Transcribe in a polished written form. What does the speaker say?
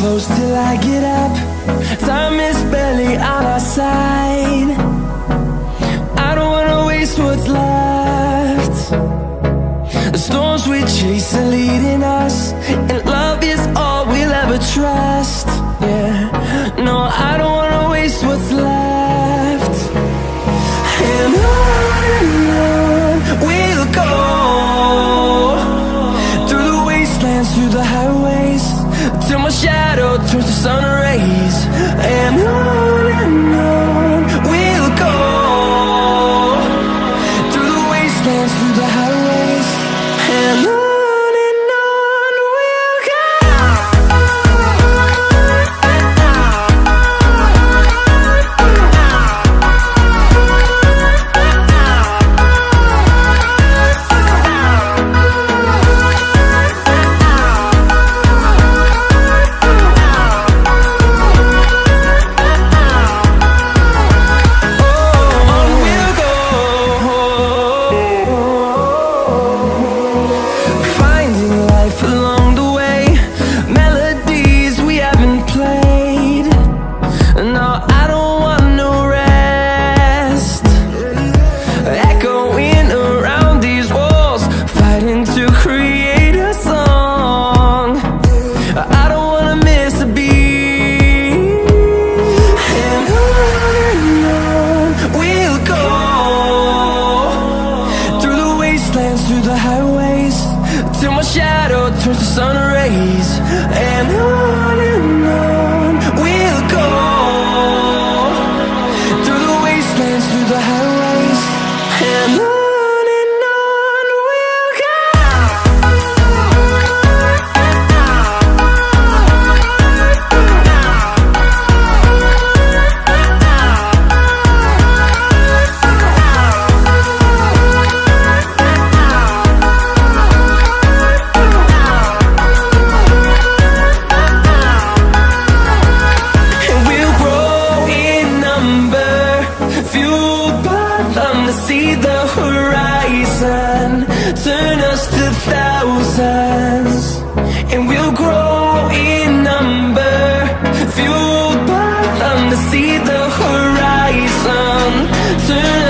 close till I get up. Time is barely on our side. I don't wanna waste what's left. The storms we chase are leading us, and love is all we'll ever trust. Yeah, no, I don't wanna waste what's left. And on we'll go, through the wastelands, through the highways, till my shadow turns to sun rays. And on we'll go, through the wastelands, through the highways, and on we'll go. Through the highways, till my shadow turns to sun rays. And on we'll go, through the wastelands, through the highways, and on we'll go. See the horizon, turn us to thousands, and we'll grow in number, fueled by them to see the horizon, turn